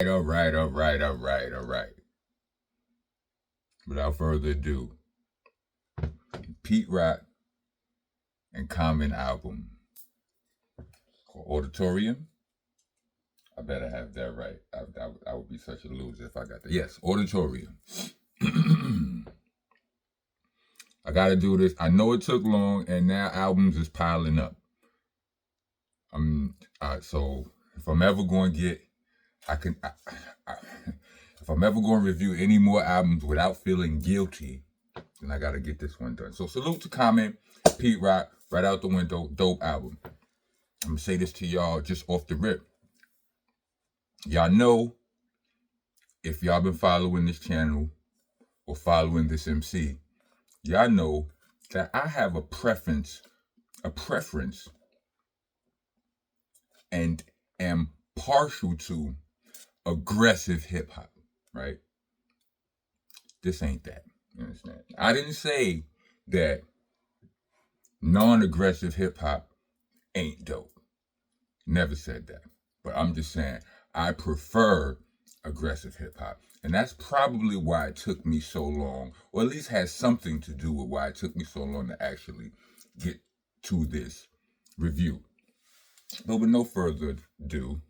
All right, all right, all right, all right. Without further ado, Pete Rock and Common album called Auditorium. I better have that right. I would be such a loser if I got that. Yes, Auditorium. I got to do this. I know it took long, and now albums is piling up. So if I'm ever going to get, if I'm ever going to review any more albums without feeling guilty, then I got to get this one done. So salute to Common, Pete Rock, right out the window, dope album. I'm gonna say this to y'all just off the rip. Y'all know, if y'all been following this channel or following this MC, y'all know that I have a preference, and am partial to aggressive hip hop, right? This ain't that. You understand? I didn't say that non-aggressive hip hop ain't dope. Never said that. But I'm just saying I prefer aggressive hip hop. And that's probably why it took me so long, or at least has something to do with why it took me so long to actually get to this review. But with no further ado,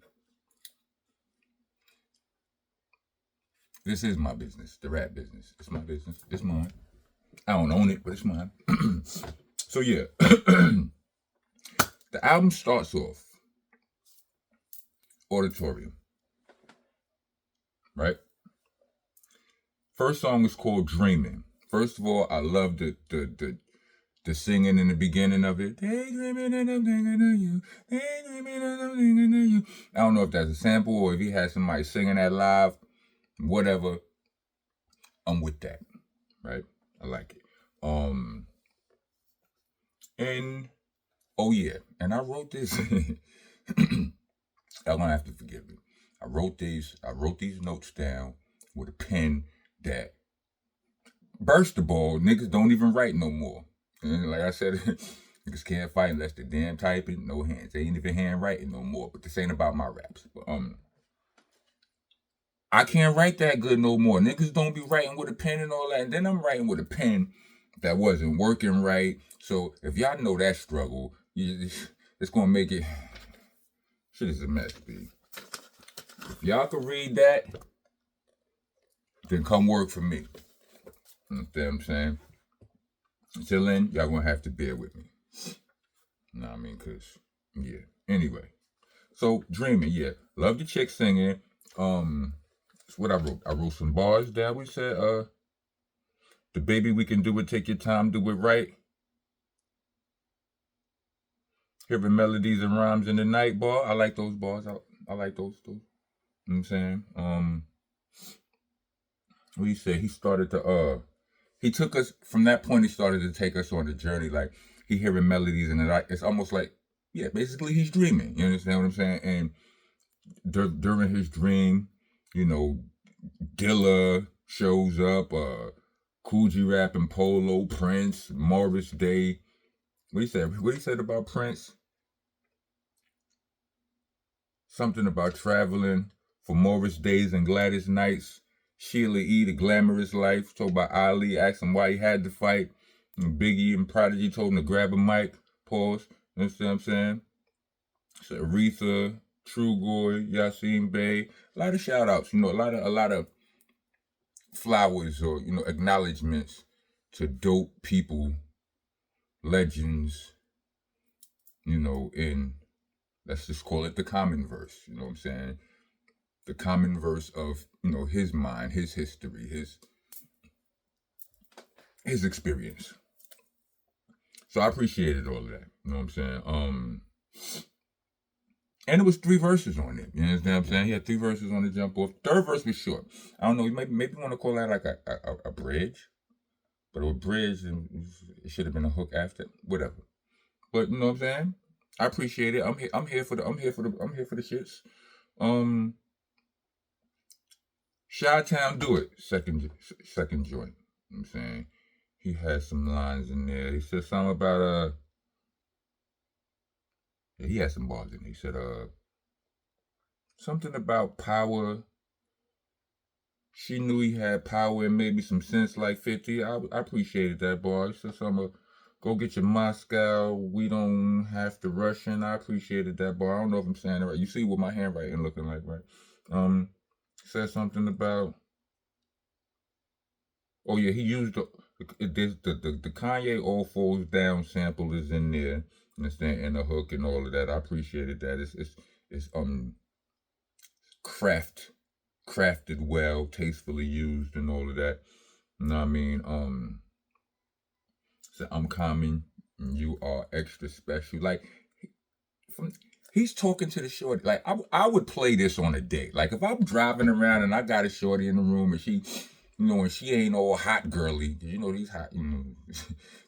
this is my business, the rap business. It's my business. It's mine. I don't own it, but it's mine. So yeah, the album starts off Auditorium, right? First song is called Dreaming. First of all, I love the singing in the beginning of it. Daydreaming and I'm thinking of you. Daydreaming and I'm thinking of you. I don't know if that's a sample or if he has somebody singing that live. Whatever. I'm with that. Right? I like it. And oh yeah, and I wrote this. Y'all gonna have to forgive me. I wrote these notes down with a pen that burst the ball. Niggas don't even write no more. And like I said, niggas can't fight unless they damn typing, no hands. They ain't even handwriting no more. But this ain't about my raps. But I can't write that good no more. Niggas don't be writing with a pen and all that. And then I'm writing with a pen that wasn't working right. So if y'all know that struggle, it's gonna make it. Shit is a mess, B. If y'all can read that, then come work for me. You know what I'm saying? Until then, y'all gonna have to bear with me. You know what I mean? Cause yeah. Anyway, so Dreaming, yeah, love the chick singing. That's what I wrote. I wrote some bars down. We said, the baby we can do it. Take your time, do it right. Hearing melodies and rhymes in the night bar. I like those bars. I like those too. You know what I'm saying? What do you say? He started to he took us from that point. He started to take us on the journey. Like he hearing melodies and it's almost like, yeah, basically he's dreaming. You understand what I'm saying? And during his dream, you know, Dilla shows up, Cool G Rap and Polo, Prince, Morris Day. What he said about Prince? Something about traveling for Morris days and Gladys nights. Sheila E., The Glamorous Life. Told by Ali, asked him why he had to fight. And Biggie and Prodigy told him to grab a mic. Pause. You know what I'm saying? So Aretha, Trugoy, Yasin Bey. A lot of shout outs, you know, a lot of flowers or, you know, acknowledgments to dope people, legends, you know, in, let's just call it the common verse, you know what I'm saying? The common verse of, you know, his mind, his history, his experience. So I appreciated all of that, you know what I'm saying? And it was 3 verses on it, you know what I'm saying? He had 3 verses on the jump off. 3rd verse was short. I don't know, maybe want to call that like a bridge. But a bridge, and it should have been a hook after, whatever. But you know what I'm saying? I appreciate it. I'm here for the shits. Chi-Town, do it. Second joint. You know what I'm saying? He has some lines in there. He said something about yeah, he had some bars in there. He said something about power She knew he had power and maybe some sense like 50. I appreciated that, boy. So some go get your Moscow. We don't have to rush in. I appreciated that, boy. I don't know if I'm saying it right. You see what my handwriting looking like, right? Said something about. Oh yeah, he used the Kanye All Falls Down sample is in there. Understand, and the hook and all of that. I appreciated that. It's crafted well, tastefully used, and all of that. You know what I mean? So I'm common, you are extra special. Like, from, he's talking to the shorty. Like, I would play this on a date. Like, if I'm driving around and I got a shorty in the room and she, and she ain't all hot girly, these hot,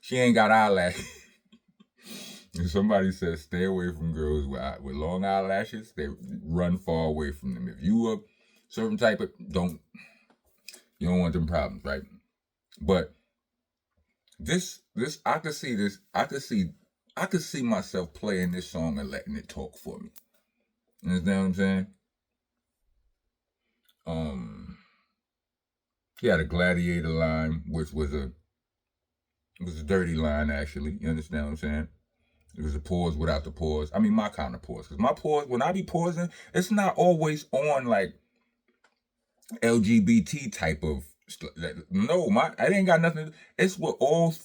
she ain't got eyelashes. If somebody says stay away from girls with long eyelashes, they run far away from them. If you a certain type of, you don't want them problems, right? But this I could see myself playing this song and letting it talk for me. You understand what I'm saying? He had a gladiator line, which was a dirty line actually. You understand what I'm saying? It was a pause without the pause. I mean, my kind of pause. Because my pause, when I be pausing, it's not always on like LGBT type of no, I ain't got nothing. It's what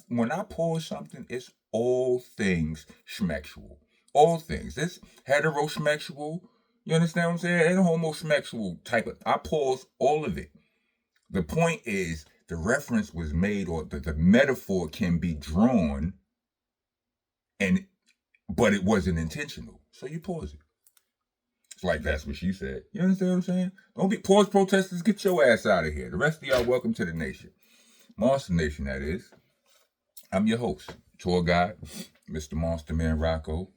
when I pause something, it's all things schmexual. All things. It's heteroschmexual. You understand what I'm saying? And homosexual type of. I pause all of it. The point is, the reference was made, or the metaphor can be drawn, but it wasn't intentional. So you pause it. It's like that's what she said. You understand what I'm saying? Don't be pause protesters. Get your ass out of here. The rest of y'all, welcome to the nation, Monster Nation. That is. I'm your host, tour guide, Mr. Monster Man Rocco.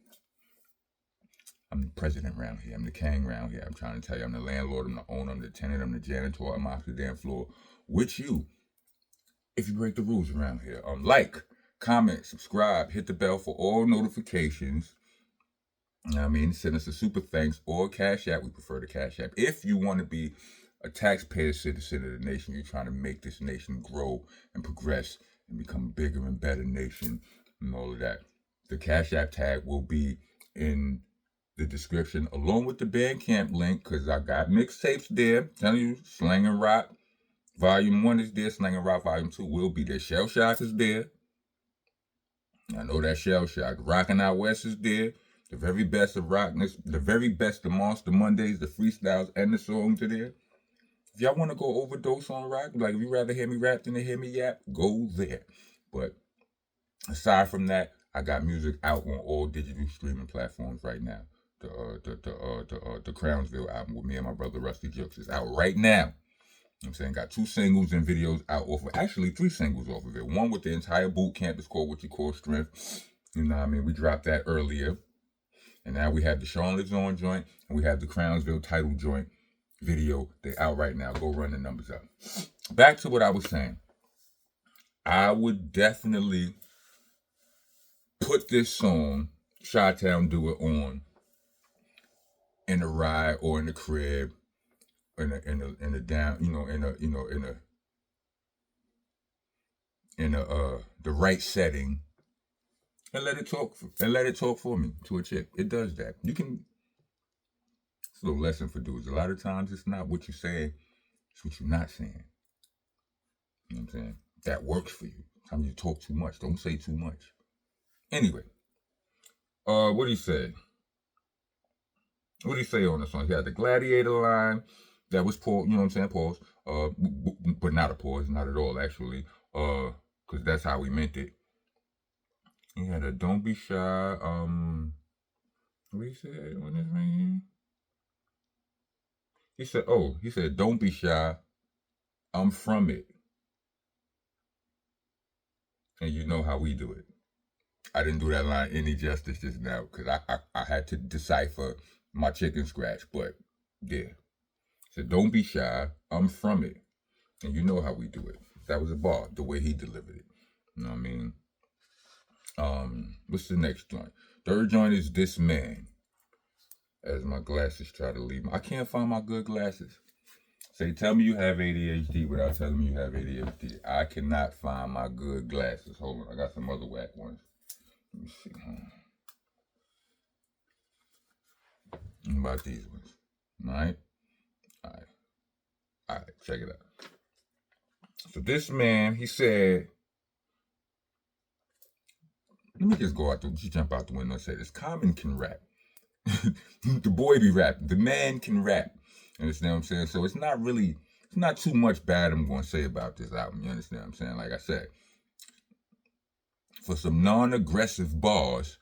I'm the president around here. I'm the king around here. I'm trying to tell you, I'm the landlord. I'm the owner. I'm the tenant. I'm the janitor. I'm off the damn floor with you. If you break the rules around here, like, comment, subscribe, hit the bell for all notifications. You know what I mean? Send us a super thanks or Cash App. We prefer the Cash App. If you want to be a taxpayer citizen of the nation, you're trying to make this nation grow and progress and become a bigger and better nation and all of that. The Cash App tag will be in the description along with the Bandcamp link, because I got mixtapes there. I'm telling you, Slang and Rock Volume 1 is there. Slang and Rock Volume 2 will be there. Shell Shock is there. I know that Shell Shock. Rockin' Out West is there. The very best of Rockness, the very best of Monster Mondays, the freestyles, and the songs are there. If y'all want to go overdose on rock, like if you rather hear me rap than to hear me yap, go there. But aside from that, I got music out on all digital streaming platforms right now. The Crownsville album with me and my brother Rusty Jokes is out right now. I'm saying, got 2 singles and videos out off of, actually 3 singles off of it. One with the entire boot camp is called What You Call Strength. You know what I mean? We dropped that earlier. And now we have the Sean Lives On joint, and we have the Crownsville title joint video. They're out right now. Go run the numbers up. Back to what I was saying. I would definitely put this song, Chi-Town Do It, on in a ride or in the crib, in a down, the right setting, and let it talk for me to a chick. It does that. You can. It's a little lesson for dudes. A lot of times it's not what you're saying, it's what you're not saying. You know what I'm saying? That works for you. Sometimes you talk too much. Don't say too much. Anyway, what do you say? What do you say on this one? He had the gladiator line that was pause. You know what I'm saying? Pause. But not a pause. Not at all, actually. Because that's how we meant it. He had a don't be shy. What he said on this right here? He said, don't be shy. I'm from it. And you know how we do it. I didn't do that line any justice just now because I had to decipher my chicken scratch. But yeah. So don't be shy. I'm from it. And you know how we do it. That was a bar, the way he delivered it. You know what I mean? What's the next joint? Third joint is This Man. As my glasses try to leave me. I can't find my good glasses. Say, tell me you have ADHD without telling me you have ADHD. I cannot find my good glasses. Hold on, I got some other whack ones. Let me see. What about these ones? All right. All right, check it out. So this man, he said, let me just jump out the window and say this. Common can rap. The boy be rapping. The man can rap. You understand what I'm saying? So it's not too much bad I'm going to say about this album. You understand what I'm saying? Like I said, for some non-aggressive bars,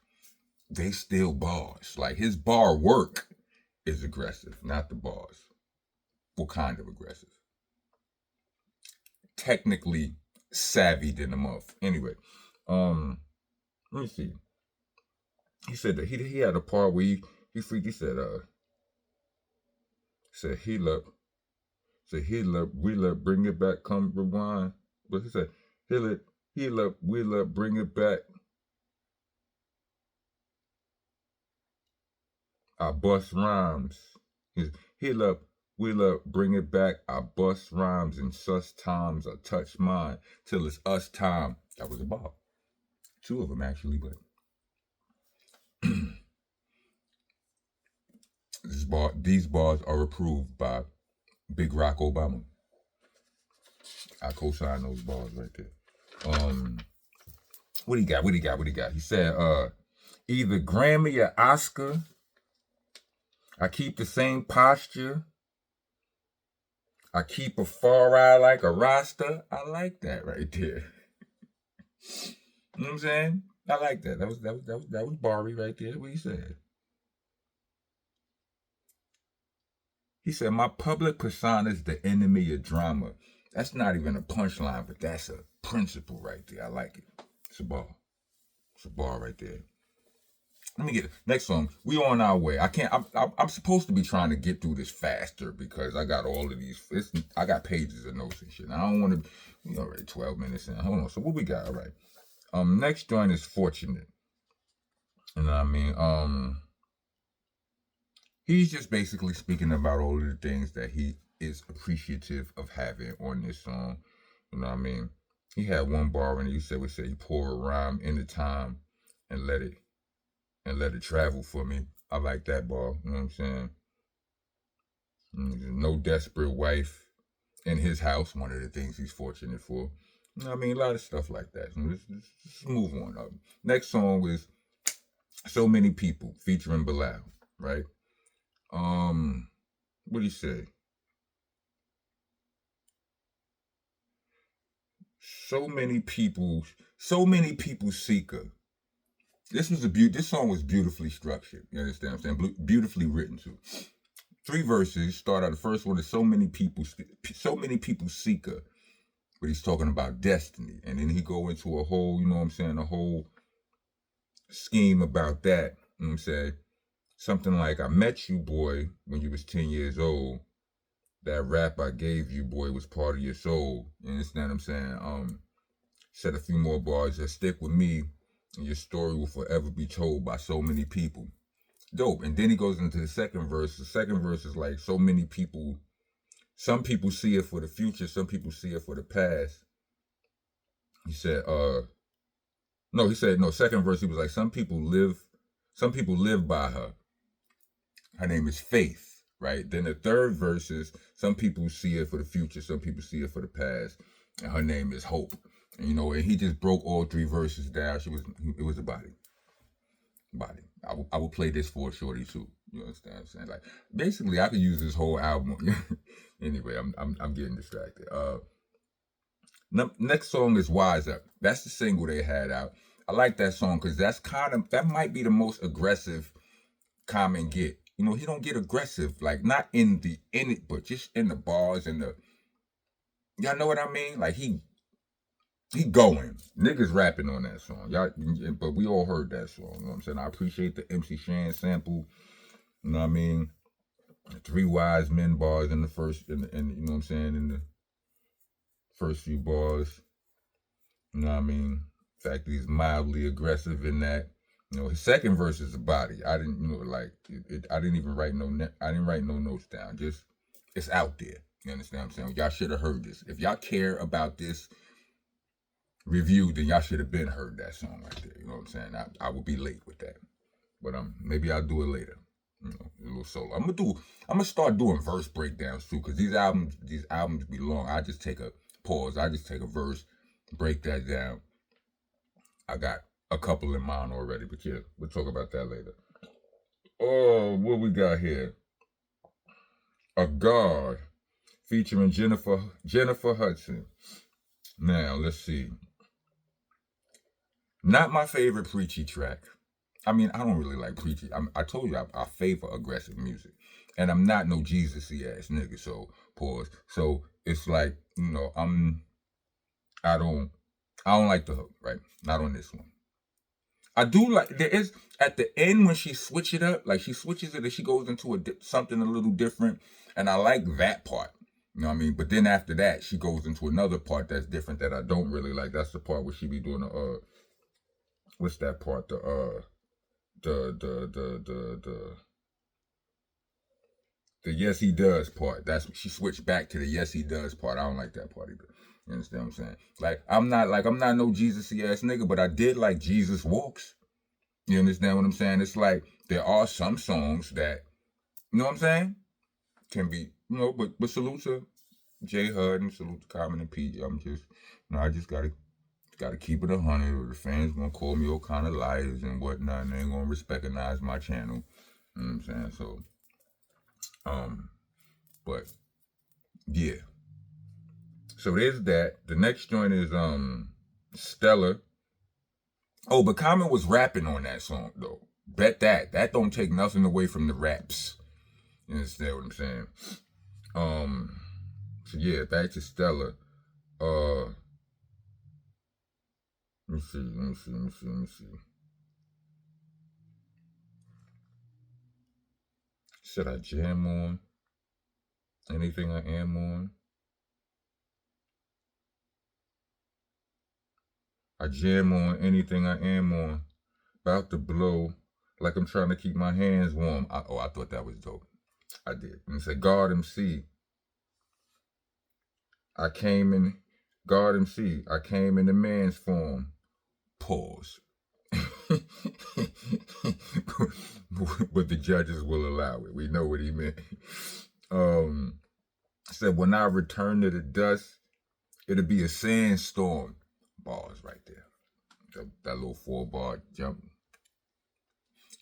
they still bars. Like his bar work is aggressive, not the bars. What kind of aggressive? Technically savvy than a month. Anyway, let me see. He said that he had a part where he said heal up, bring it back, come rewind. But he said heal up, bring it back. I bust rhymes. Heal up, wheel up, bring it back. I bust rhymes in sus times. I touch mine till it's us time. That was a bar. Two of them actually, but these bars are approved by Big Rock Obama. I co-sign those bars right there. What he got? He said, either Grammy or Oscar. I keep the same posture. I keep a far eye like a Rasta. I like that right there. You know what I'm saying? I like that. That was Barry right there. What he said. He said, my public persona is the enemy of drama. That's not even a punchline, but that's a principle right there. I like it. It's a bar. It's a bar right there. Let me get it. Next song. We on our way. I'm supposed to be trying to get through this faster because I got all of these. I got pages of notes and shit. I don't want to. We already 12 minutes in. Hold on. So what we got? All right. Next joint is Fortunate. You know what I mean? He's just basically speaking about all of the things that he is appreciative of having on this song. You know what I mean? He had one bar and he said, you pour a rhyme in the time and let it travel for me. I like that bar. You know what I'm saying? No desperate wife in his house. One of the things he's fortunate for. You know what I mean? A lot of stuff like that. So let's move on up. Next song is So Many People featuring Bilal, right? What do you say? So many people seeker. This song was beautifully structured. You understand what I'm saying? Beautifully written too. 3 verses. Start out. The first one is so many people seeker, but he's talking about destiny, and then he go into a whole, you know what I'm saying, a whole scheme about that. You know what I'm saying? Something like, I met you, boy, when you was 10 years old. That rap I gave you, boy, was part of your soul. You understand what I'm saying? Said a few more bars. Just stick with me, and your story will forever be told by so many people. Dope. And then he goes into the second verse. The second verse is like, so many people. Some people see it for the future. Some people see it for the past. He said, second verse, he was like, some people live by her. Her name is Faith, right? Then the third verse is, some people see it for the future. Some people see it for the past. And her name is Hope. And, and he just broke all 3 verses down. It was a body. I would play this for a shorty too. You understand what I'm saying? Like, basically, I could use this whole album. Anyway, I'm getting distracted. Next song is Wise Up. That's the single they had out. I like that song because that might be the most aggressive Common get. He don't get aggressive, like not in it, but just in the bars and y'all know what I mean? Like he going. Niggas rapping on that song. Y'all, but we all heard that song. You know what I'm saying? I appreciate the MC Shan sample. You know what I mean? 3 wise men bars in the first, and you know what I'm saying, in the first few bars. You know what I mean? In fact, he's mildly aggressive in that. His second verse is a body. I didn't, I didn't even write no notes down. Just, it's out there. You understand what I'm saying? Y'all should have heard this. If y'all care about this review, then y'all should have been heard that song right there. You know what I'm saying? I would be late with that. But maybe I'll do it later. You know, a little solo. I'm gonna start doing verse breakdowns too, because these albums be long. I just take a pause, I just take a verse, break that down. I got a couple in mind already, but yeah, we'll talk about that later. Oh, what we got here? A God featuring Jennifer Hudson. Now, let's see. Not my favorite preachy track. I mean, I don't really like preachy. I told you I favor aggressive music. And I'm not no Jesus-y ass nigga, so pause. So it's like, you know, I don't like the hook, right? Not on this one. I do like, there is, at the end when she switch it up, like she switches it and she goes into something a little different, and I like that part. You know what I mean? But then after that, she goes into another part that's different that I don't really like. That's the part where she be doing what's that part? The yes he does part. That's she switched back to the yes he does part. I don't like that part either. You understand what I'm saying? Like I'm not no Jesus-y ass nigga, but I did like Jesus Walks. You understand what I'm saying? It's like there are some songs that, you know what I'm saying, can be, you know, but salute to J Hud and salute to Common and PJ. I'm just, you know, I just gotta keep it 100, or the fans gonna call me all kind of liars and whatnot, and they ain't gonna recognize my channel. You know what I'm saying? So, but yeah. So there's that. The next joint is Stella. Oh, but Common was rapping on that song though. Bet that. That don't take nothing away from the raps. You understand what I'm saying? So yeah, back to Stella. Let me see. Should I jam on anything I am on? I jam on anything I am on. About to blow, like I'm trying to keep my hands warm. I thought that was dope. I did. And it said, God MC. I came in the man's form. Pause. But the judges will allow it. We know what he meant. Said, when I return to the dust, it'll be a sandstorm. Bars right there. That little 4-bar jump.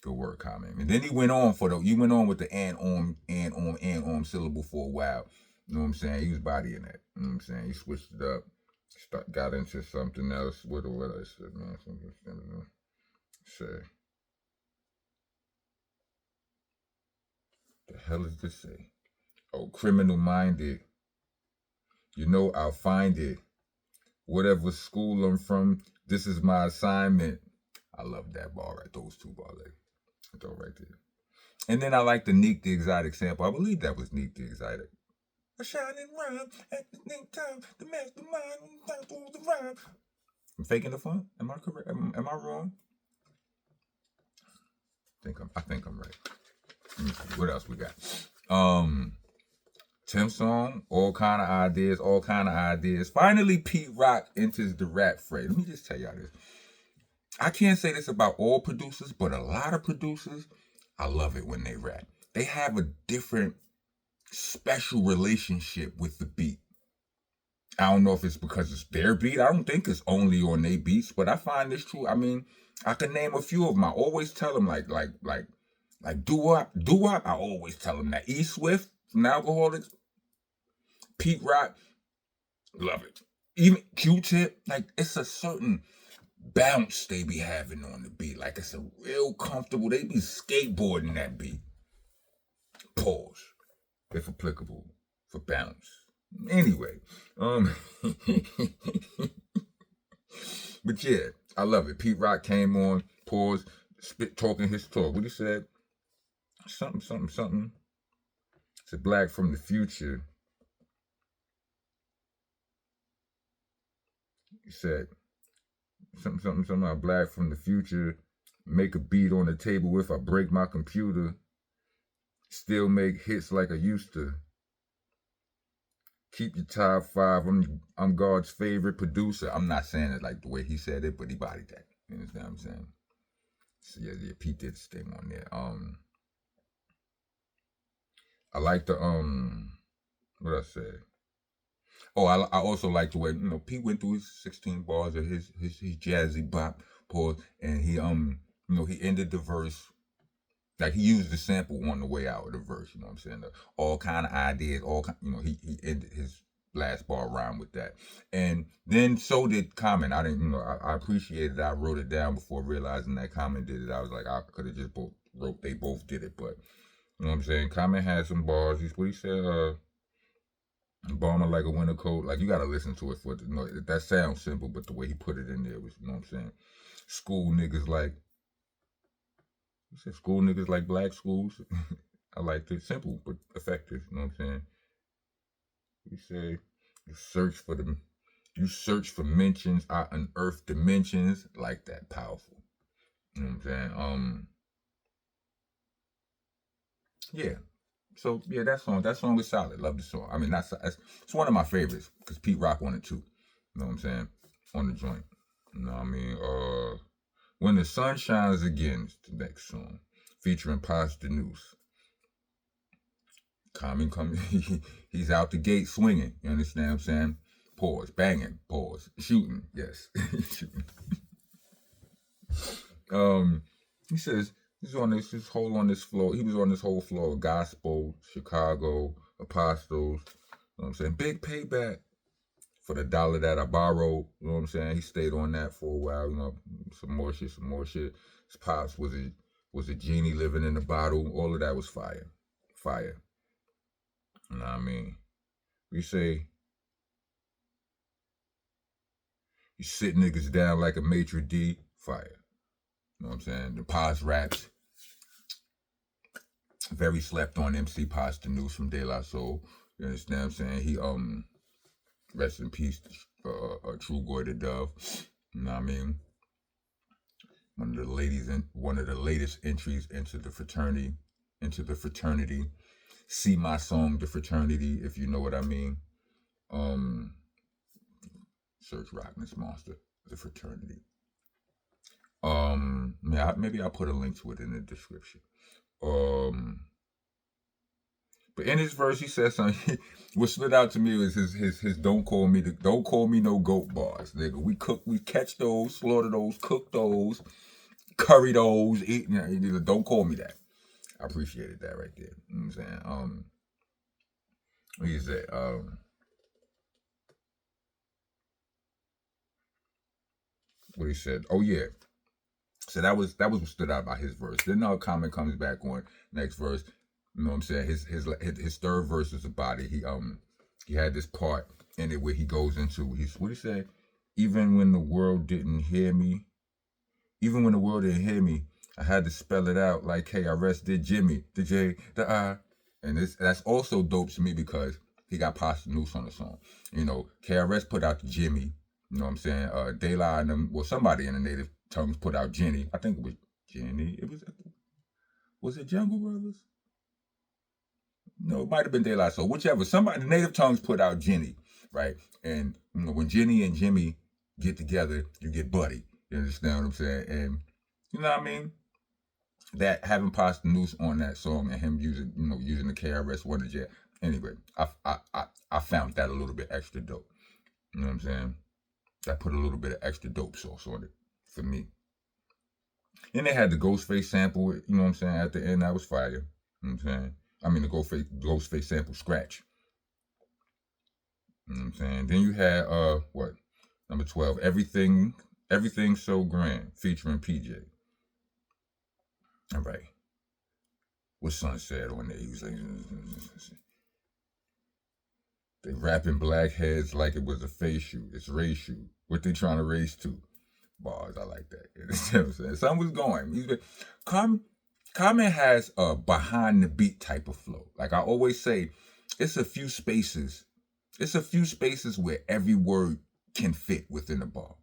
Good work, Common. And then you went on with the and syllable for a while. You know what I'm saying? He was bodying that. You know what I'm saying? He switched it up. Got into something else. What I said, man. Say. The hell is this say? Oh, criminal minded. You know I'll find it. Whatever school I'm from, this is my assignment. I love that bar right. Those two bars right there. And then I like the Neek the Exotic sample. I believe that was Neek the Exotic. A shining rhyme at the same time, the mastermind through the rhyme. I'm faking the funk? Am I correct? Am I wrong? I think I'm right. What else we got? Tim song, all kind of ideas. Finally, Pete Rock enters the rap fray. Let me just tell y'all this. I can't say this about all producers, but a lot of producers, I love it when they rap. They have a different, special relationship with the beat. I don't know if it's because it's their beat. I don't think it's only on their beats, but I find this true. I mean, I can name a few of them. I always tell them like doo-wop. I always tell them that. E Swift from Alcoholics, Pete Rock, love it. Even Q-Tip, like it's a certain bounce they be having on the beat. Like it's a real comfortable. They be skateboarding that beat. Pause, if applicable, for bounce. Anyway, but yeah, I love it. Pete Rock came on, pause, talking his talk. What he said? Something. It's a black from the future. He said something about black from the future. Make a beat on the table if I break my computer. Still make hits like I used to. Keep your top 5. I'm God's favorite producer. I'm not saying it like the way he said it, but he bodied that. You understand what I'm saying? So yeah, Pete did his thing on there. I like the what I say. Oh, I also like the way Pete went through his 16 bars of his jazzy bop pause, and he he ended the verse like he used the sample on the way out of the verse. You know what I'm saying? All kind of ideas, he ended his last bar rhyme with that, and then so did Common. I didn't I appreciated that. I wrote it down before realizing that Common did it. I was like I could have just wrote they both did it, but you know what I'm saying? Common had some bars. He said bomber like a winter coat. Like you gotta listen to it for that sounds simple, but the way he put it in there was, you know what I'm saying? School niggas like he said school niggas like black schools. I liked it. Simple but effective, you know what I'm saying? He said you search for mentions, I unearth dimensions, like that powerful. You know what I'm saying? Yeah. So yeah, that song is solid. Love the song. I mean, it's one of my favorites because Pete Rock on it too. You know what I'm saying? On the joint. You know what I mean? When the Sun Shines Again is the next song, featuring Pasta Noose. Common coming, he's out the gate swinging. You understand what I'm saying? Pause, banging, pause, shooting. Yes, shooting. He says he's on this floor. He was on this whole floor of gospel, Chicago, apostles. You know what I'm saying? Big payback for the dollar that I borrowed. You know what I'm saying? He stayed on that for a while. You know, some more shit. His pops was a genie living in a bottle. All of that was fire. You know what I mean? We say you sit niggas down like a maitre d', fire. You know what I'm saying? The Paz raps. Very slept on MC Pasta News from De La Soul. You understand what I'm saying? He rest in peace, True Goy the Dove. You know what I mean? One of the latest entries into the fraternity. See my song, The Fraternity, if you know what I mean. Search ROCKNESS MONSTA, The Fraternity. Maybe I'll put a link to it in the description. But in his verse, he says something. What stood out to me was his don't call me no goat bars, nigga. We catch those, slaughter those, cook those, curry those, eat. Don't call me that. I appreciated that right there. You know what I'm saying? What he said? What he said? Oh yeah. So that was what stood out about his verse. Then our comment comes back on next verse. You know what I'm saying? His third verse is about it. He had this part in it where he goes into what he said? Even when the world didn't hear me, I had to spell it out like KRS did Jimmy, the J, the I. And that's also dope to me because he got Pasta Noose on the song. You know, KRS put out the Jimmy. You know what I'm saying? De La and them, well, somebody in the native tongues put out Jenny. I think it was Jenny. Was it Jungle Brothers? No, it might have been De La Soul. Whichever. Somebody, the native tongues put out Jenny, right? And when Jenny and Jimmy get together, you get Buddy. You understand what I'm saying? And you know what I mean? That having Pasta Noose on that song and him using the KRS One J. Anyway, I found that a little bit extra dope. You know what I'm saying? That put a little bit of extra dope sauce on it for me. And they had the Ghostface sample, you know what I'm saying, at the end. That was fire. You know what I'm saying? I mean, the Ghostface sample scratch. You know what I'm saying? Then you had, number 12, Everything So Grand, featuring PJ. All right. What Son said on there? He was like, they rapping blackheads like it was a face shoot. It's race shoot. What they trying to race to? Bars, I like that. You know what I'm saying? Something was going. Common has a behind the beat type of flow. Like I always say, it's a few spaces where every word can fit within a bar.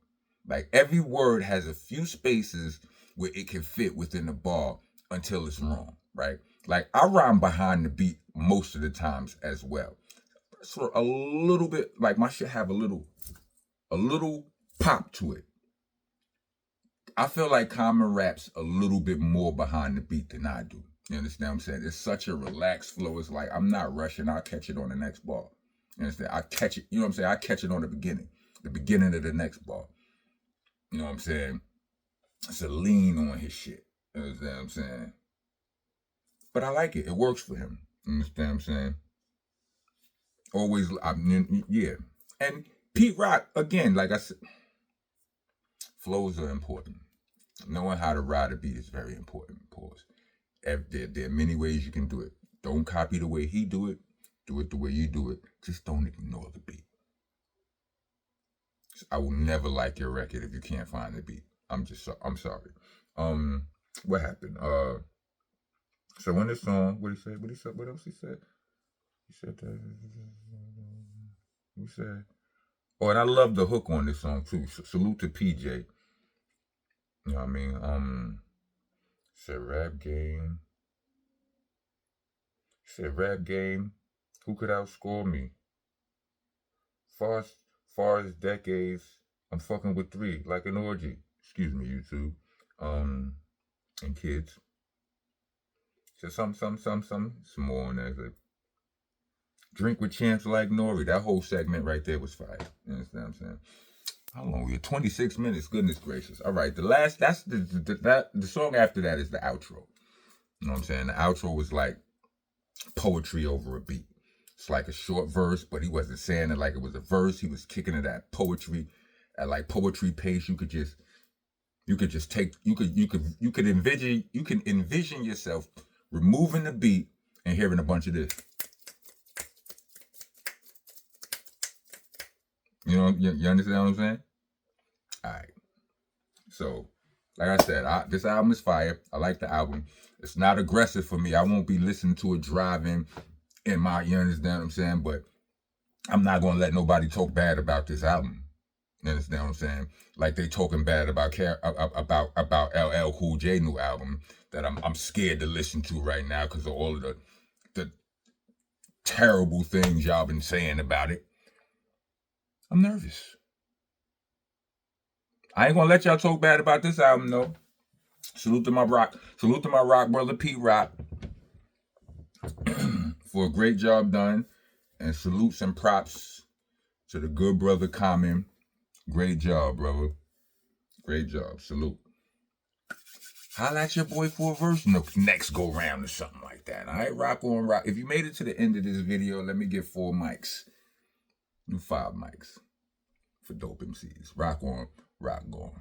Like every word has a few spaces where it can fit within a bar until it's wrong, right? Like I rhyme behind the beat most of the times as well. sort of a little bit, like my shit have a little pop to it. I feel like Common raps a little bit more behind the beat than I do. You understand what I'm saying? It's such a relaxed flow. It's like I'm not rushing. I'll catch it on the next ball. You understand? I catch it, you know what I'm saying? I catch it on the beginning of the next ball. You know what I'm saying? It's a lean on his shit. You understand what I'm saying? But I like it. It works for him. You understand what I'm saying? Always, yeah. And Pete Rock, again, like I said, flows are important. Knowing how to ride a beat is very important. Pause. There are many ways you can do it. Don't copy the way he do it. Do it the way you do it. Just don't ignore the beat. I will never like your record if you can't find the beat. I'm sorry. What happened? So in this song, what he said? What else he said? He said, oh, and I love the hook on this song too. Salute to PJ. You know what I mean? Said rap game. Said rap game. Who could outscore me? Far as decades, I'm fucking with 3 like an orgy. Excuse me, YouTube. And kids. So some more on that. Like, drink with champs like Nori. That whole segment right there was fire. You understand what I'm saying? How long we? 26 minutes. Goodness gracious. All right. The song after that is the outro. You know what I'm saying? The outro was like poetry over a beat. It's like a short verse, but he wasn't saying it like it was a verse. He was kicking it at poetry, at like poetry pace. You could envision yourself removing the beat and hearing a bunch of this. You know, you understand what I'm saying? All right. So, like I said, this album is fire. I like the album. It's not aggressive for me. I won't be listening to it driving in my, you understand what I'm saying? But I'm not going to let nobody talk bad about this album. You understand what I'm saying? Like they talking bad about LL Cool J new album that I'm scared to listen to right now because of all of the terrible things y'all been saying about it. I'm nervous. I ain't gonna let y'all talk bad about this album though. Salute to my rock brother Pete Rock for a great job done, and salutes and props to the good brother Common. Great job, brother. Great job. Salute. Holla at your boy for a verse next go round or something like that. All right, rock on rock. If you made it to the end of this video, let me get 4 mics. Do 5 mics for dope MCs. Rock on, rock on.